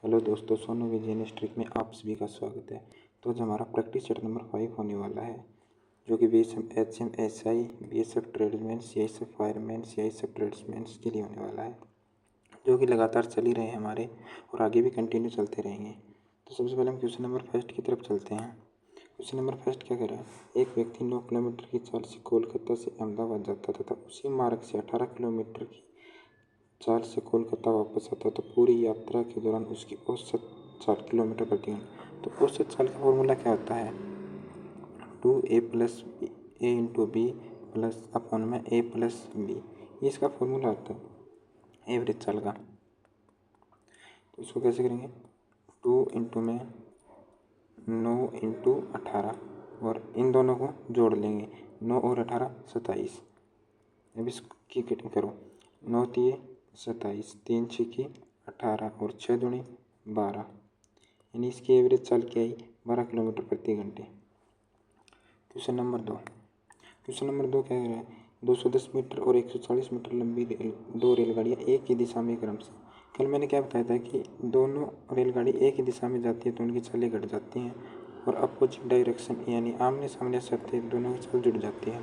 Hello दोस्तों, सोनू विजय streak में आप सभी का स्वागत है। तो आज हमारा प्रैक्टिस सेट नंबर 5 होने वाला है, जो कि BHMSI, BSF tradesman, CISF fireman, CISF tradesman के लिए होने वाला है, जो कि लगातार चल ही रहे हैं हमारे और आगे भी कंटिन्यू चलते रहेंगे। तो सबसे पहले हम क्वेश्चन नंबर फर्स्ट की तरफ चलते हैं। क्वेश्चन नंबर फर्स्ट क्या कह रहा है? एक व्यक्ति 9 किलोमीटर की चाल से कोलकाता से अहमदाबाद जाता तथा उसी मार्ग से 18 किलोमीटर की चाल से कोलकाता वापस आता, तो पूरी यात्रा के दौरान उसकी औसत 4 किलोमीटर प्रति घंटा। तो औसत चाल का फॉर्मूला क्या होता है? 2a प्लस ए इंटू बी प्लस अपॉन में a प्लस बी, ये इसका फॉर्मूला होता है एवरेज चाल का। तो इसको कैसे करेंगे? 2 इंटू में 9 इंटू 18 और इन दोनों को जोड़ लेंगे, 9 और 18 27। अब इसकी कटिंग करो, 9 तिये 27, 3 छिकी 18 और 6 दूनी 12, यानी इसकी एवरेज चाल क्या आई? 12 किलोमीटर प्रति घंटे। क्वेश्चन नंबर 2 क्या कह रहा है? 210 मीटर और 140 मीटर लंबी दो रेलगाड़ियाँ एक ही दिशा में क्रम से। कल मैंने क्या बताया था कि दोनों रेलगाड़ी एक ही दिशा में जाती है तो उनकी चालें घट जाती हैं, और अपोजिट डायरेक्शन यानी आमने सामने से दोनों की चाल जुड़ जाती है।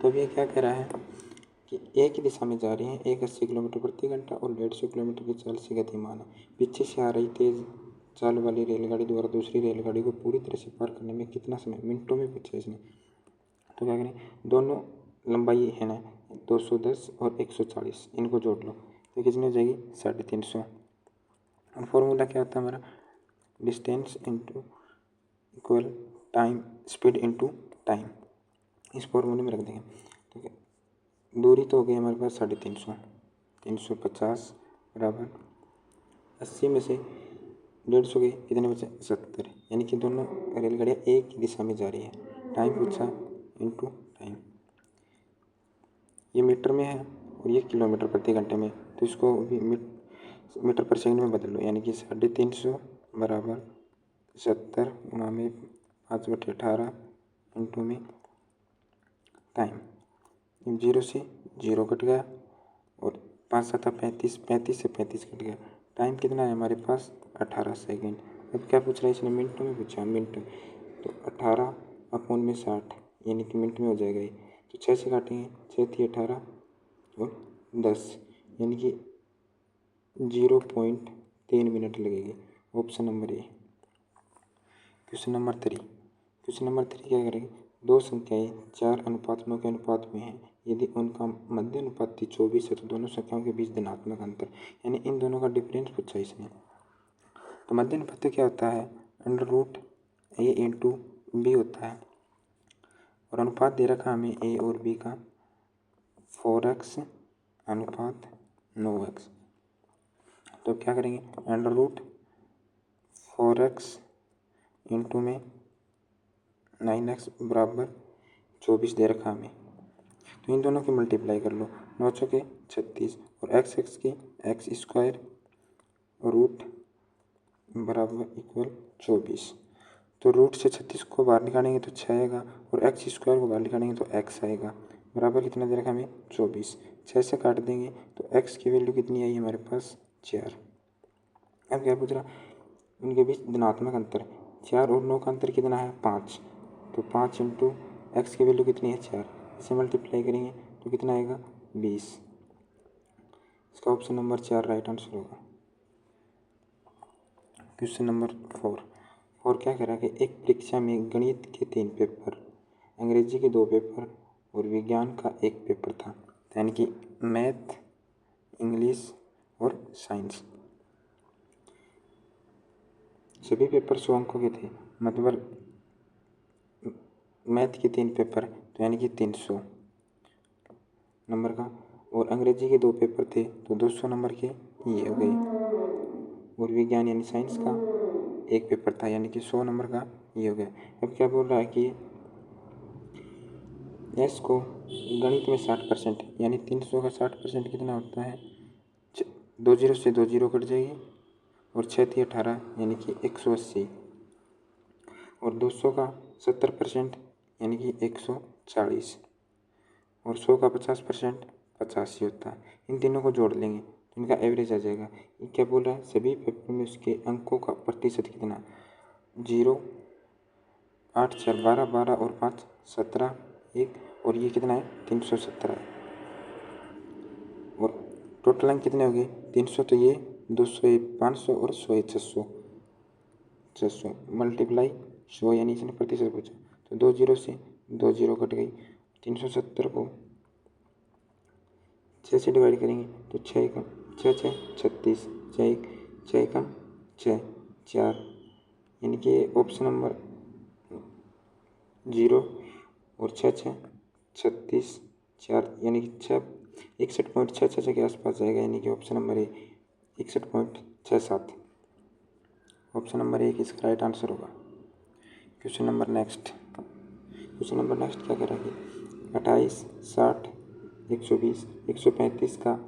तो अब ये क्या कह रहा है कि एक ही दिशा में जा रही हैं, एक 80 किलोमीटर प्रति घंटा और 150 किलोमीटर की चाल से गतिमान है। पीछे से आ रही तेज चाल वाली रेलगाड़ी द्वारा दूसरी रेलगाड़ी को पूरी तरह से पार करने में कितना समय? मिनटों में पूछा इसने। तो क्या करें? दोनों लंबाई है ना 210 और 140, इनको जोड़ लो तो कितनी हो जाएगी? 350। और फॉर्मूला क्या होता है हमारा? Distance into equal time, speed into time, इस फॉर्मूले में रख देंगे। ठीक है, दूरी तो हो गई हमारे पास 350, 350 बराबर 80 में से 150 गई, कितने बचे? 70, यानी कि दोनों रेलगाड़ियाँ एक ही दिशा में जा रही हैं। टाइम पूछा इंटू टाइम, ये मीटर में है और ये किलोमीटर प्रति घंटे में, तो इसको भी मीटर पर सेकंड में बदल लो, यानी कि 350 बराबर 70 गुणा में 5/18 इंटू में टाइम। 0 से 0 कट गया और 5 7 35, 35 से 35 कट गया। टाइम कितना है हमारे पास? 18 सेकेंड। अब क्या पूछ रहा है इसने? मिनटों में पूछा, मिनट। तो 18 अपॉन में 60, यानी कि मिनट में हो जाएगा ये। तो 6 से काटेंगे, 6 थी 18 और 10, यानी कि 0.3 मिनट लगेगी। Option number A. Question number 3 क्या करेंगे? दो संख्याएं 4:9 के अनुपात में हैं। यदि उनका मध्य अनुपात 24 है तो दोनों संख्याओं के बीच धनात्मक अंतर, यानी इन दोनों का डिफरेंस पूछा इसने। तो मध्य अनुपात क्या होता है? √a इंटू बी होता है, और अनुपात दे रखा हमें a और b का 4x अनुपात 9x। तो क्या करेंगे? √4x इंटू में 9x बराबर 24 दे रखा हमें, तो इन दोनों की मल्टीप्लाई कर लो, 9 चौके 36 और x की x स्क्वायर रूट बराबर इक्वल 24। तो रूट से 36 को बाहर निकालेंगे तो 6 आएगा, और x स्क्वायर को बाहर निकालेंगे तो x आएगा, बराबर कितना दे रखा हमें? 24। 6 से काट देंगे तो x की वैल्यू कितनी आई हमारे पास? 4। अब क्या पूछ रहा? उनके बीच धनात्मक अंतर, 4 और 9 का अंतर कितना है? 5। तो 5 इंटू एक्स की वैल्यू कितनी है? 4, इसे मल्टीप्लाई करेंगे तो कितना आएगा? 20। इसका ऑप्शन नंबर 4 राइट आंसर होगा। क्वेश्चन नंबर 4 क्या कह रहा है कि एक परीक्षा में गणित के 3 पेपर, अंग्रेजी के 2 पेपर और विज्ञान का 1 पेपर था, यानी कि मैथ, इंग्लिश और साइंस। सभी पेपर 100 अंकों के थे, मतलब मैथ के 3 पेपर तो यानी कि 300 नंबर का, और अंग्रेजी के 2 पेपर थे तो 200 नंबर के ये हो गए, और विज्ञान यानी साइंस का 1 पेपर था यानी कि 100 नंबर का ये हो गया। अब क्या बोल रहा है कि एस को गणित में 60%, यानी 300 का 60% कितना होता है? 2 जीरो से 2 जीरो कट जाएगी, और 6 थी 18 यानी कि 180, और 200 का 70% यानी कि 140, और 100 का 50% 85 होता है। इन तीनों को जोड़ लेंगे तो इनका एवरेज आ जाएगा। ये क्या बोल रहा है, सभी पेपर में उसके अंकों का प्रतिशत कितना, 0, 8, 4, 12, 12 और 5, 17, 1 और ये कितना है 317 है। और टोटल अंक कितने हो गए 300, तो ये 200 ये 500 और 100 ये 600 मल्टीप्लाई 100 यानी इसने प्रतिशत पूछा, तो 2 जीरो से 2 जीरो कट गई। 370 को 6 से डिवाइड करेंगे तो 6 एकम 6 6 36, 6 एकम 6 4, यानी कि ऑप्शन नंबर 0 और 6 6 36 4, यानी कि 61.66 के आसपास जाएगा, यानी कि ऑप्शन नंबर 61.67। ऑप्शन नंबर 1 इसका राइट आंसर होगा। क्वेश्चन नंबर नेक्स्ट क्या करेंगे, 28, 60, 120, 135 का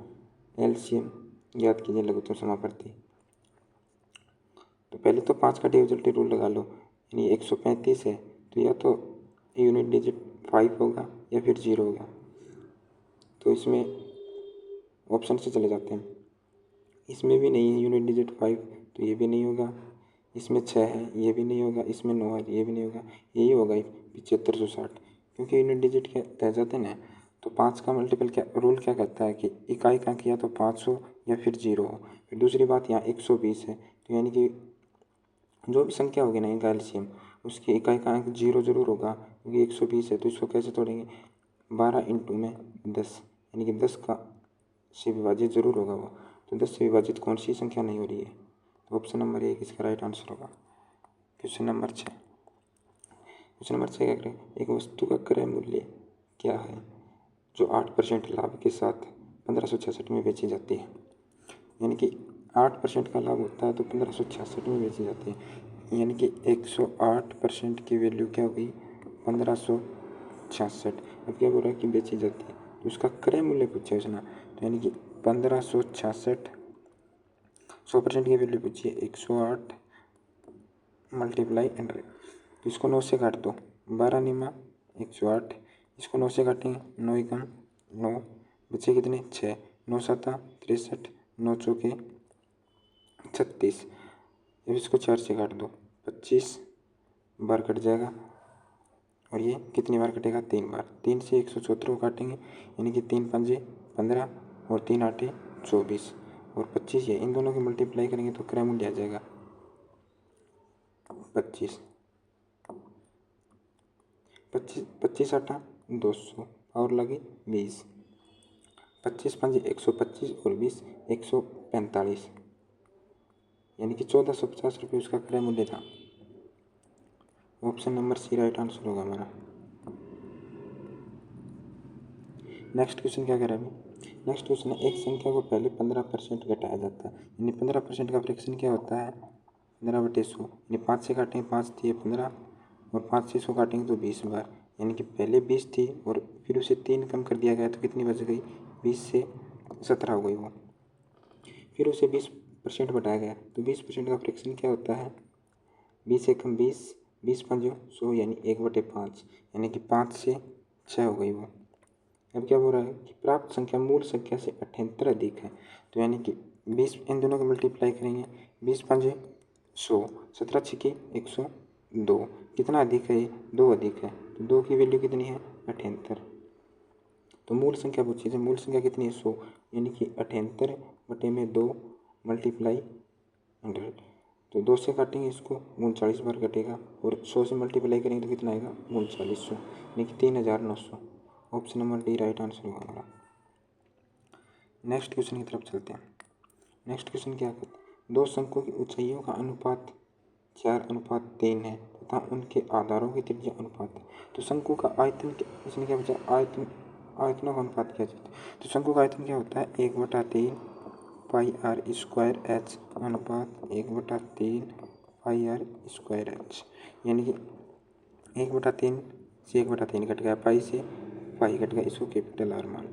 एलसीएम ज्ञात कीजिए लघुत्तम समापत्ति। तो पहले तो 5 का डिविजिबिलिटी रूल लगा लो, यानी 135 है तो या तो यूनिट डिजिट 5 होगा या फिर 0 होगा, तो इसमें ऑप्शन से चले जाते हैं। इसमें भी नहीं है यूनिट डिजिट 5, तो ये भी नहीं होगा। इसमें 6 है, ये भी नहीं होगा। इसमें 9 है, ये भी नहीं होगा। यही होगा 7560, क्योंकि यूनिट डिजिट के रह जाते हैं। तो 5 का मल्टीपल क्या रूल क्या कहता है कि इकाई का किया तो 5 हो या फिर 0 हो। फिर दूसरी बात यहाँ 120 है, तो यानी कि जो भी संख्या होगी ना इनका एलसीएम, उसकी इकाई का अंक 0 जरूर होगा, क्योंकि 120 है। तो इसको कैसे तोड़ेंगे, 12 इंटू में 10, यानी कि 10 का से विभाजित जरूर होगा वो। तो 10 से विभाजित कौन सी संख्या नहीं हो रही है, तो ऑप्शन नंबर 1 इसका राइट आंसर होगा। क्वेश्चन नंबर 6 क्या करें, एक वस्तु का क्रय मूल्य क्या है जो 8% लाभ के साथ 1566 में बेची जाती है। यानी कि 8% का लाभ होता है तो 1566 में बेची जाती है, यानी कि 108% की वैल्यू क्या होगी 1566। अब क्या बोल रहा है कि बेची जाती है, तो उसका क्रय मूल्य पूछा उसने, तो यानी कि 1566 100% की वैल्यू पूछी है 108 मल्टीप्लाई 100। तो इसको 9 से काट दो, 12 निमा 108, इसको 9 से काटेंगे 9 एकम 9, बचे कितने 6, 9 7 63, 9 चौके 36। अब इसको 4 से काट दो, 25 बार कट जाएगा, और ये कितनी बार कटेगा 3 बार। 3 से 174 को काटेंगे, यानी कि 3 पंजे 15 और 3 आठे 24 और 25 है। इन दोनों की मल्टीप्लाई करेंगे तो क्रय मूल्य आ जाएगा 25 आटा 200 और लगे 20, 25 पंजे 125 और 20 145, यानी कि 1450 रुपये उसका क्रय मूल्य था। Option number C right answer होगा हमारा। नेक्स्ट क्वेश्चन क्या करें अभी, नेक्स्ट क्वेश्चन है, एक संख्या को पहले 15% घटाया जाता है, यानी 15% का फ्रैक्शन क्या होता है 15/100, यानी 5 से काटेंगे 5 थी 15 और 5 से 100 काटेंगे तो 20 बार, यानी कि पहले 20 थी और फिर उसे 3 कम कर दिया गया तो कितनी बच गई 20 से 17 हो गई वो। फिर उसे 20% बढ़ाया गया, तो 20% का फ्रैक्शन क्या होता है 20 एकम 20, 20 पंजो 100, यानी 1/5, यानी कि 5 से 6 हो गई वो। अब क्या हो रहा है कि प्राप्त संख्या मूल संख्या से 78 अधिक है, तो यानी कि 20 इन दोनों को मल्टीप्लाई करेंगे, 20 पंजे 100, 17 छिके 102, कितना अधिक है ये 2 अधिक है, तो 2 की वैल्यू कितनी है 78। तो मूल संख्या पूछी थी, मूल संख्या कितनी है 100, यानी कि 78/2 मल्टीप्लाई 100, तो 2 से काटेंगे इसको 39 बार कटेगा, और 100 से मल्टीप्लाई करेंगे तो कितना आएगा 3900, यानी कि 3900। Option number D right answer होगा हमारा। नेक्स्ट क्वेश्चन की तरफ चलते हैं। नेक्स्ट क्वेश्चन क्या कहते हैं, दो शंकुओं की ऊंचाइयों का अनुपात 4:3 है तथा उनके आधारों की त्रिज्या अनुपात है। तो शंकु का आयतन इसने क्या पूछा, आयतनों का अनुपात क्या जाता है। तो शंकु का आयतन क्या होता है 1/3 पाई आर स्क्वायर एच अनुपात 1/3 पाई आर स्क्वायर एच, यानी कि 1/3 से 1/3 कट गया, पाई से पाई कट गया, इसको कैपिटल आर मान लो।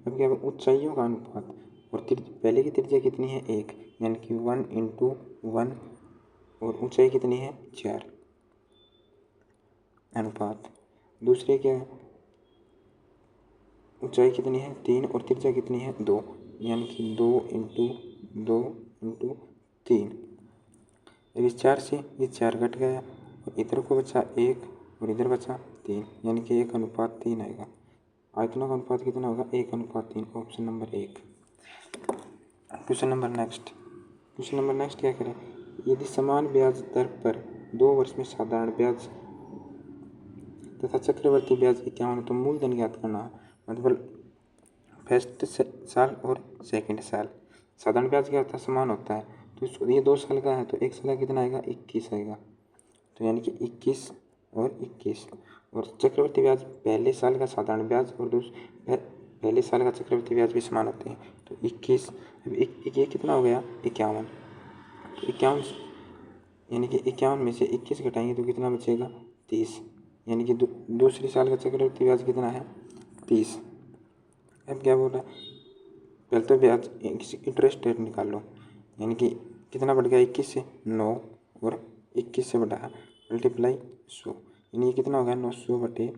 अब क्या ऊंचाइयों का अनुपात, और पहले की त्रिज्या कितनी है 1, यानी कि 1:1, और ऊंचाई कितनी है 4 अनुपात। दूसरे क्या है ऊंचाई कितनी है 3 और त्रिज्या कितनी है 2, यानी कि 2 इंटू 2 इंटू 3। अब इस 4 से ये 4 घट गया और इधर को बचा 1 और इधर बचा 3, यानी कि 1:3 आएगा। आयतनों का अनुपात कितना होगा 1:3, option number 1। Question number next क्या करें, यदि समान ब्याज दर पर 2 वर्ष में साधारण ब्याज तथा चक्रवर्ती ब्याज 51 तो मूलधन ज्ञात करना है। मतलब फर्स्ट साल और सेकंड साल साधारण ब्याज क्या होता है समान होता है, तो ये 2 साल का है तो 1 साल का कितना आएगा 21 आएगा, तो यानी कि 21 और 21। और चक्रवर्ती ब्याज पहले साल का साधारण ब्याज और पहले साल का चक्रवर्ती ब्याज भी समान होते हैं, तो 21। ये कितना हो गया 51, तो 51 यानी कि 51 में से 21 घटाएंगे तो कितना बचेगा 30, यानी कि दूसरी साल का चक्रवर्ती ब्याज कितना है 30। अब क्या बोल रहा है, पहले तो ब्याज इंटरेस्ट रेट निकाल लो, यानी कि कितना बढ़ गया 21 से 9 और 21 से बढ़ा मल्टीप्लाई 100, यानी ये कितना हो गया 900 बटे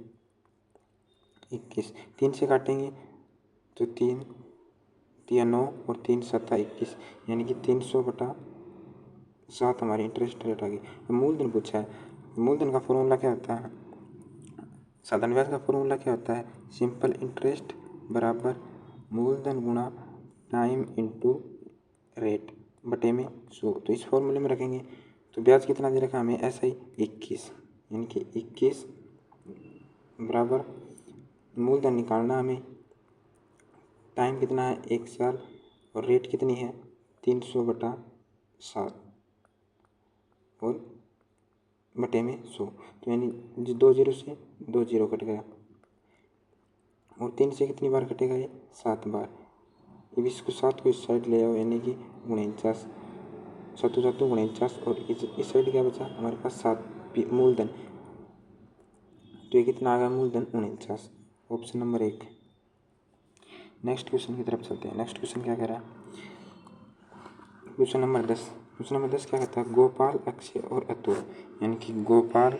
21। 3 से काटेंगे तो 3 3 9 और 3 7 21, यानी कि 300 बटा 7 हमारी इंटरेस्ट रेट आ गई। मूलधन पूछा है, मूलधन का फॉर्मूला क्या होता है, साधारण ब्याज का फॉर्मूला क्या होता है, सिंपल इंटरेस्ट बराबर मूलधन गुणा टाइम इंटू रेट बटे में 100। तो इस फॉर्मूले में रखेंगे तो ब्याज कितना दे रखा हमें ऐसा ही 21, यानी कि 21 बराबर मूलधन निकालना हमें, टाइम कितना है 1 साल और रेट कितनी है 300 बटा 7 और बटे में 100, तो यानी 2 जीरो से 2 जीरो कट गया और 3 से कितनी बार कटेगा ये 7 बार। अब इसको 7 को इस साइड ले आओ, यानी कि 49 7 7 49 और इस साइड क्या बचा हमारे पास 7 मूलधन, तो ये कितना आ गया मूलधन 49, ऑप्शन नंबर 1। नेक्स्ट क्वेश्चन की तरफ चलते हैं। नेक्स्ट क्वेश्चन क्या कह रहा है, क्वेश्चन नंबर 10 क्या कहता है, गोपाल अक्षय और अतुल, यानी कि गोपाल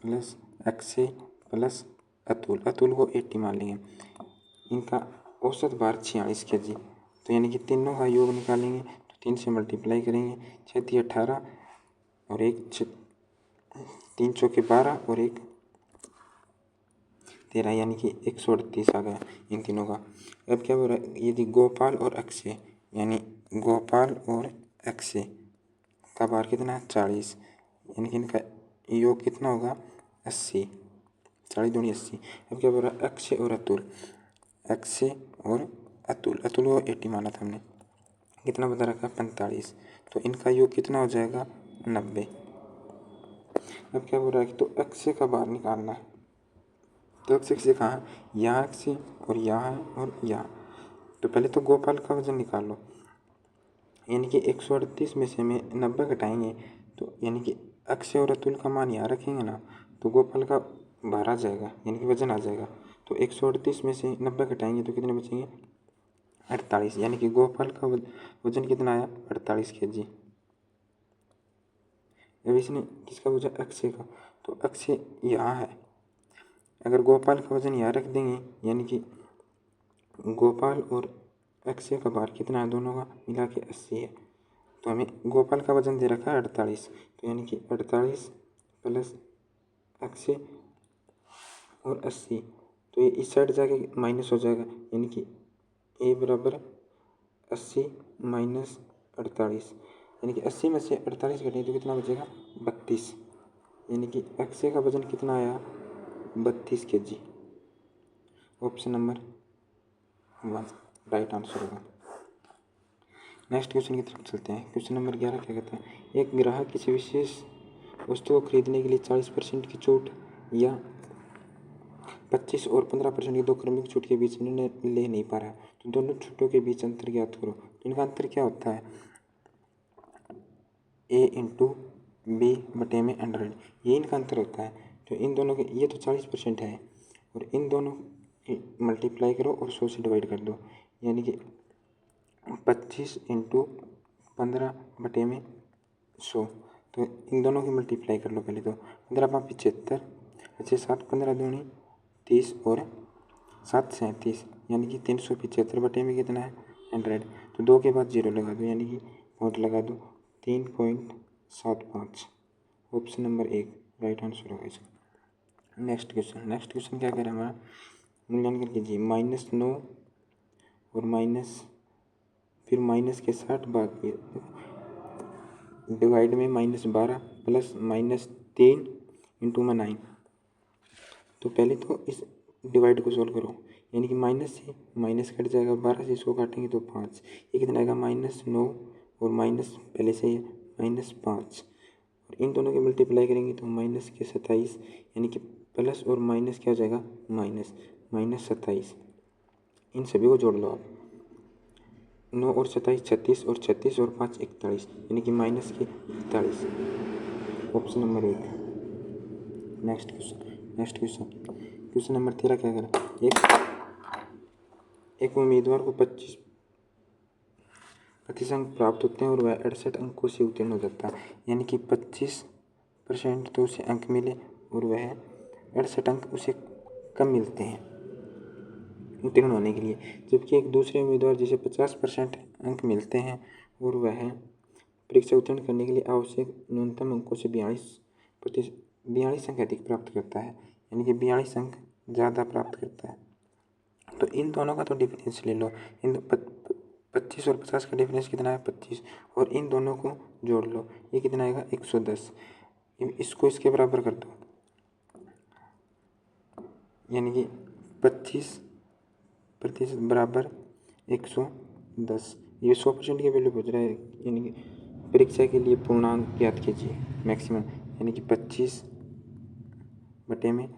प्लस अक्षय प्लस अतुल को 80 मान लेंगे, इनका औसत भार 46 kg, तो यानी कि तीनों का योग निकालेंगे तो 3 से मल्टीप्लाई करेंगे, 6 18 और 3 चौके 12 और 1 13, यानी कि 138 आ गया इन तीनों का। अब क्या हो रहा है, यदि गोपाल और अक्षय यानी गोपाल और अक्षय का भार कितना है 40, यानी कि इनका योग कितना होगा 80, 40 दूनी 80। अब क्या बोल रहा है, अक्षय और अतुल को 80 माना था हमने, कितना बता रखा 45, तो इनका योग कितना हो जाएगा 90। अब क्या बोल रहा है कि तो अक्षय का भार निकालना है, तो अक्षय कहाँ है, यहाँ अक्षय और यहाँ, तो पहले तो गोपाल का वजन निकाल लो, यानी कि 138 में से हमें 90 घटाएंगे तो यानी कि अक्षय और अतुल का मान यहाँ रखेंगे ना तो गोपाल का भार आ जाएगा, यानी कि वजन आ जाएगा, तो 138 में से 90 घटाएंगे तो कितने बचेंगे 48, यानी कि गोपाल का वजन कितना आया 48 kg। अब इसने किसका पूछा अक्षय का, तो अक्षय यहाँ है, अगर गोपाल का वजन यहाँ रख देंगे यानी कि गोपाल और अक्षय का भार कितना है दोनों का मिला के 80 है, तो हमें गोपाल का वजन दे रखा है 48, तो यानी कि 48 प्लस अक्षय और 80, तो ये इस साइड जाके माइनस हो जाएगा, यानी कि ए बराबर 80 माइनस 48, यानी कि 80 में से 48 घटे तो कितना बचेगा 32, यानी कि अक्षय का वजन कितना आया 32 kg, option number 1 right answer होगा। नेक्स्ट क्वेश्चन की तरफ चलते हैं। क्वेश्चन नंबर 11 क्या कहता है, एक ग्राहक किसी विशेष वस्तु को खरीदने के लिए 40% की छूट या 25 और 15% की 2 क्रमिक छूट के बीच निर्णय ले नहीं पा रहा है, तो दोनों छूटों के बीच अंतर ज्ञात करो। तो इनका अंतर क्या होता है, ए इंटू बी बटे में 100, ये इनका अंतर होता है। तो इन दोनों के ये तो 40% है और इन दोनों मल्टीप्लाई करो और 100 से डिवाइड कर दो, यानी कि 25 इंटू 15 बटे में 100, तो इन दोनों की मल्टीप्लाई कर लो पहले, तो 15 5 75, 6 7 15 दूनी 30 और 737 यानी कि 375 में कितना है 100। तो 2 के बाद 0 लगा दो यानी कि पॉइंट लगा दो 3.75। ऑप्शन नंबर 1 राइट आंसर होगा इसका। नेक्स्ट क्वेश्चन क्या कह रहा है हमारा, मूल्यांकन कीजिए। -9 और फिर माइनस के 60 भाग के डिवाइड में -12 प्लस -3 इंटू में 9। तो पहले तो इस डिवाइड को सोल्व करो यानी कि माइनस से माइनस कट जाएगा, 12 से इसको काटेंगे तो 5। ये कितना आएगा -9 और माइनस पहले से ही -5 और इन दोनों के मल्टीप्लाई करेंगे तो माइनस के 27 यानी कि प्लस और माइनस क्या हो जाएगा -27। इन सभी को जोड़ लो आप। 9 और 27 36 और 36 और 5 41 यानी कि माइनस के 41। Option number 1। Next question number 13 क्या करें। एक उम्मीदवार को 25% अंक प्राप्त होते हैं और वह 68 अंकों से उत्तीर्ण हो जाता है यानी कि 25% तो उसे अंक मिले और वह 68 अंक उसे कम मिलते हैं उत्तीर्ण होने के लिए, जबकि एक दूसरे उम्मीदवार जिसे 50% अंक मिलते हैं और वह परीक्षा उत्तीर्ण करने के लिए आवश्यक न्यूनतम अंकों से 42 अंक अधिक प्राप्त करता है यानी कि 42 अंक ज़्यादा प्राप्त करता है। तो इन दोनों का तो डिफरेंस ले लो। इन 25 और 50 का डिफरेंस कितना है 25 और इन दोनों को जोड़ लो, ये कितना आएगा 110। इसको इसके बराबर कर दो यानी कि 25% बराबर 110। ये 100% की वैल्यू पूछ रहा है यानी कि परीक्षा के लिए पूर्णांक ज्ञात कीजिए मैक्सिमम यानी कि 25 बटे में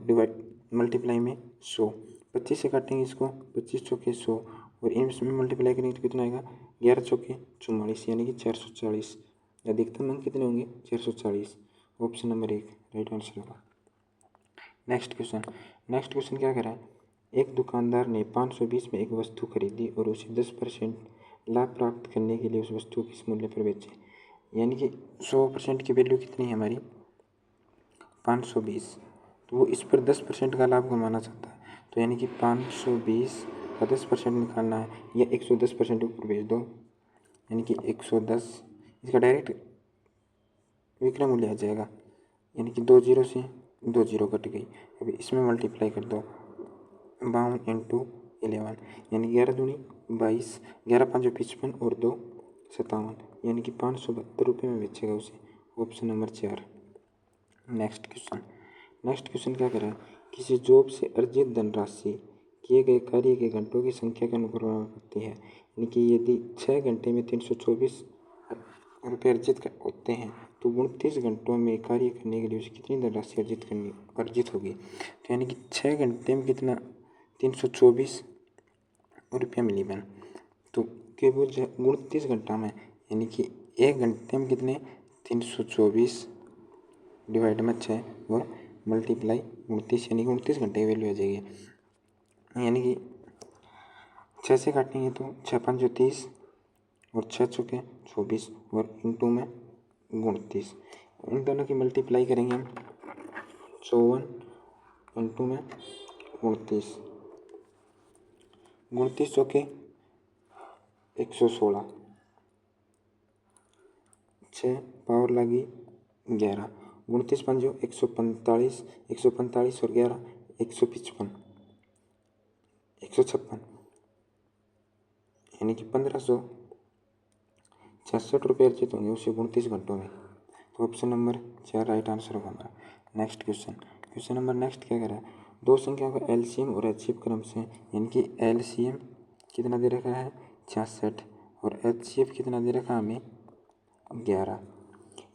डिवाइड मल्टीप्लाई में 100। 25 से काटेंगे इसको 25 चौके 100 और इसमें मल्टीप्लाई करेंगे तो कितना आएगा 11 चौके 44 यानी कि 440। अधिकतम अंक कितने होंगे 440। ऑप्शन नंबर 1 राइट आंसर होगा। नेक्स्ट क्वेश्चन क्या कह रहा है। एक दुकानदार ने 520 में एक वस्तु खरीदी और उसे 10% लाभ प्राप्त करने के लिए उस वस्तु को किस मूल्य पर बेचे, यानी कि 100% की वैल्यू कितनी है हमारी 520। तो वो इस पर 10% का लाभ कमाना चाहता है तो यानी कि 520 का 10% निकालना है या 110% ऊपर भेज दो यानी कि 110। इसका डायरेक्ट विक्रय मूल्य आ जाएगा यानी कि 2 जीरो से 2 जीरो कट गई। अभी इसमें मल्टीप्लाई कर दो 52 इंटू 11 यानी 11 दूनी 22, 11 5 55 और 2 57 यानी कि 572 रुपये में बेचेगा उसे। Option number 4। नेक्स्ट क्वेश्चन क्या कर रहा है। किसी जॉब से अर्जित धनराशि किए गए कार्य के घंटों की संख्या के अनुक्रम करती है यानी कि यदि 6 घंटे में 324 रुपये अर्जित होते हैं तो 29 घंटों में कार्य करने के लिए उसे कितनी धनराशि अर्जित होगी। तो यानी कि 6 घंटे में कितना 324 रुपया मिली बन तो केवल 29 घंटा में यानी कि 1 घंटे में कितने 324 डिवाइड में 6 और मल्टीप्लाई 29 यानी कि 29 घंटे की वैल्यू आ जाएगी। यानी कि 6 से काटेंगे तो 6 5 30 और 6 चौके 24 और इंटू में 29। इन दोनों की मल्टीप्लाई करेंगे हम 54 इंटू में 29 चौके 116 6 पावर लगी 11 29 पंजो 145 और 11 155 156 यानी कि 1566 रुपये अर्जित होंगे उसे 29 घंटों में। तो ऑप्शन नंबर 4 राइट आंसर होगा हमारा। नेक्स्ट क्वेश्चन नंबर क्या कह रहा है। दो संख्याओं का एलसीएम और एचसीएफ क्रम से यानी कि एलसीएम कितना दे रखा है 66 और एचसीएफ कितना दे रखा है हमें 11।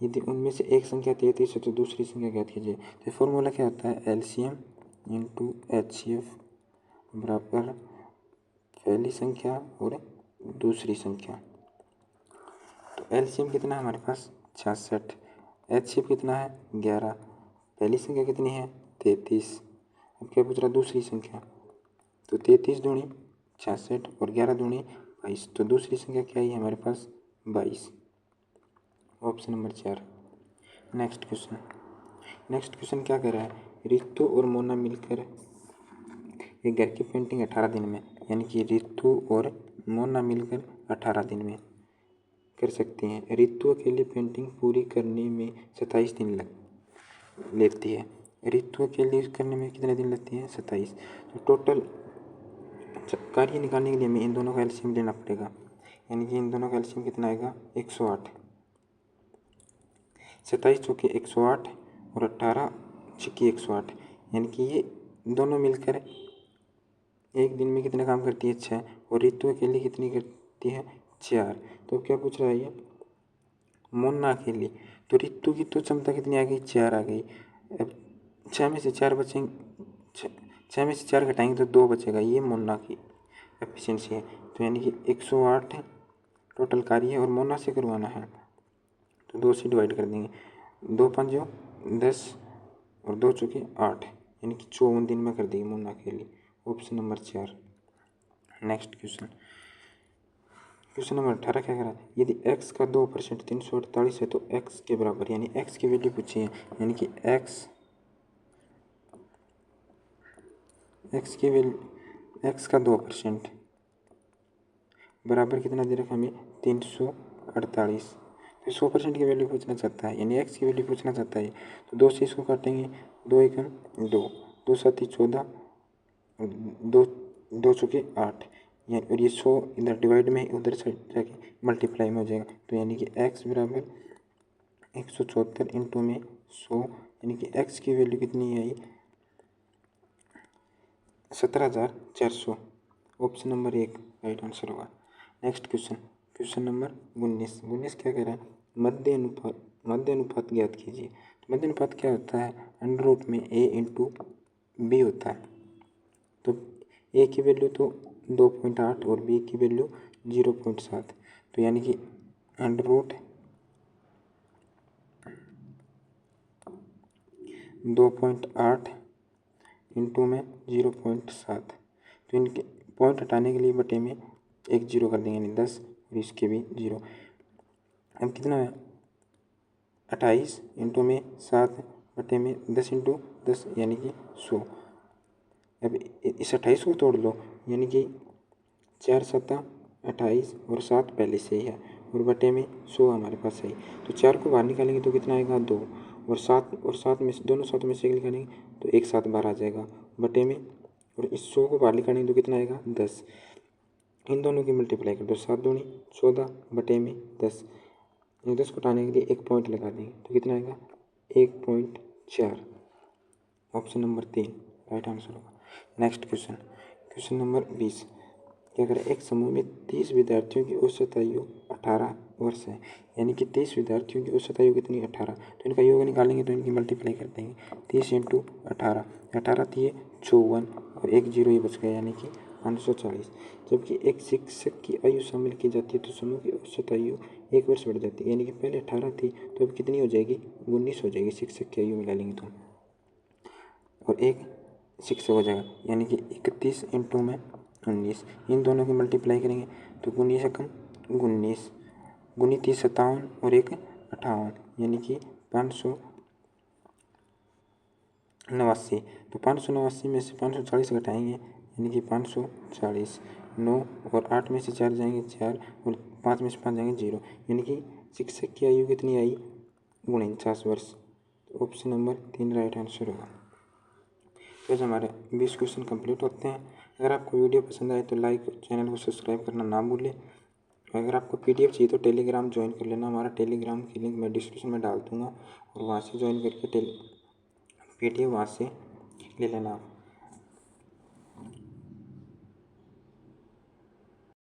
यदि उनमें से एक संख्या 33 है तो दूसरी संख्या ज्ञात कीजिए। तो फॉर्मूला क्या होता है एलसीएम इंटू एचसीएफ बराबर पहली संख्या और दूसरी संख्या। तो एलसीएम कितना है हमारे पास 66, एचसीएफ कितना है 11, पहली संख्या कितनी है 33। अब क्या पूछ रहा दूसरी संख्या तो 33 दूनी 66 और 11 दूनी 22 तो दूसरी संख्या क्या है हमारे पास 22। Option number 4। नेक्स्ट क्वेश्चन क्या कह रहा है। रितु और मोना मिलकर एक घर की पेंटिंग 18 दिन में, यानी कि रितु और मोना मिलकर 18 दिन में कर सकती हैं। रितु अकेले पेंटिंग पूरी करने में 27 दिन लेती है। रितु अकेले करने में कितने दिन लगते हैं? 27। तो टोटल कार्य निकालने के लिए हमें इन दोनों का एलसीएम लेना पड़ेगा, यानी कि इन दोनों का एलसीएम कितना आएगा? 108। 27 चौके 108 और 18 छिक्की 108, यानी कि ये दोनों मिलकर एक दिन में कितना काम करती है? 6। और रितु अकेली कितनी करती है? 4। तो क्या पूछ रहा है ये? मोना अकेली। तो रितु की तो क्षमता कितनी आ गई? 4 आ गई। अब 6 में से 4 बचेंगे, 6 में से 4 घटाएंगे तो 2 बचेगा। ये मोना की एफिशिएंसी है। तो यानी कि 108 टोटल कार्य है और मोना से करवाना है, तो 2 से डिवाइड कर देंगे। 2 5 10 और 2 चौके 8, यानी कि 54 दिन में कर देंगे मोना के लिए। Option number 4। Next question, question number 18 क्या कह रहा है? यदि x का 2% 348 है तो x के बराबर, यानी x की वैल्यू पूछी है, यानी कि x की वैल्यू, x का 2% बराबर कितना दे रखा हमें? 348। तो 100% की वैल्यू पूछना चाहता है, यानी x की वैल्यू पूछना चाहता है। तो 2 से इसको काटेंगे, 2 एकम 2, 2 7 14, 2 चौके 8, यानी और ये 100 इधर डिवाइड में उधर से जाके मल्टीप्लाई में हो जाएगा। तो यानी कि x बराबर 174 इंटू में 100, यानी कि x की वैल्यू कितनी आई? 17,400। ऑप्शन नंबर 1 राइट आंसर होगा। नेक्स्ट क्वेश्चन, क्वेश्चन नंबर 19 क्या कह रहा है? मध्य अनुपात ज्ञात कीजिए। तो मध्य अनुपात क्या होता है? अंडर रूट में a इंटू बी होता है। तो a की वैल्यू तो 2.8 और b की वैल्यू 0.7, तो यानी कि अंडर रूट 2.8 इंटू में 0.7, तो इनके पॉइंट हटाने के लिए बटे में एक 0 कर देंगे, यानी 10 और इसके भी 0। अब कितना है? 28 इंटू में 7 बटे में 10 इंटू 10, यानी कि 100। अब इस 28 को तोड़ लो, यानी कि 4 7 28 और 7 पहले से ही है और बटे में 100 हमारे पास है। तो 4 को बाहर निकालेंगे तो कितना आएगा? 2, और 7 में से दोनों 7 में से एक निकालेंगे तो एक 7 बाहर आ जाएगा बटे में, और इस 100 को बाहर निकालेंगे तो कितना आएगा? 10। इन दोनों की मल्टीप्लाई कर दो, 7 दूनी 14 बटे में 10, 10 को हटाने के लिए एक पॉइंट लगा देंगे तो कितना आएगा? 1.4। ऑप्शन नंबर 3 राइट आंसर होगा। नेक्स्ट क्वेश्चन, क्वेश्चन नंबर 20 क्या करें? एक समूह में 30 विद्यार्थियों की औसत आयु 18 वर्ष है, यानी कि 30 विद्यार्थियों की औसत आयु कितनी? 18। तो इनका योग निकालेंगे तो इनकी मल्टीप्लाई कर देंगे, 30 इंटू 18, 18 थी 54 और एक 0 ही बच गया, यानी कि 540। जबकि एक शिक्षक की आयु शामिल की जाती है तो समूह की औसत आयु 1 वर्ष बढ़ जाती है, यानी कि पहले 18 थी तो अब कितनी हो जाएगी? 19 हो जाएगी शिक्षक की आयु मिला लेंगे तो, और एक शिक्षक हो जाएगा, यानी कि 31 इंटू में 19। इन दोनों की मल्टीप्लाई करेंगे तो 19 कम 19, 29 57 और एक 58, यानी कि 589। तो 589 में से 540 घटाएंगे, यानी कि 540। 9 और 8 में से 4 जाएंगे 4 और 5 में से 5 जाएंगे 0, यानी कि शिक्षक की आयु कितनी आई? 49 वर्ष। तो ऑप्शन नंबर 3 राइट आंसर होगा। तो हमारे 20 क्वेश्चन कंप्लीट होते हैं। अगर आपको वीडियो पसंद आए तो लाइक और चैनल को सब्सक्राइब करना ना भूलें। अगर आपको पीडीएफ चाहिए तो टेलीग्राम ज्वाइन कर लेना, हमारा टेलीग्राम की लिंक मैं डिस्क्रिप्शन में डाल दूँगा और वहाँ से ज्वाइन करके पीडीएफ वहाँ से ले लेना आप।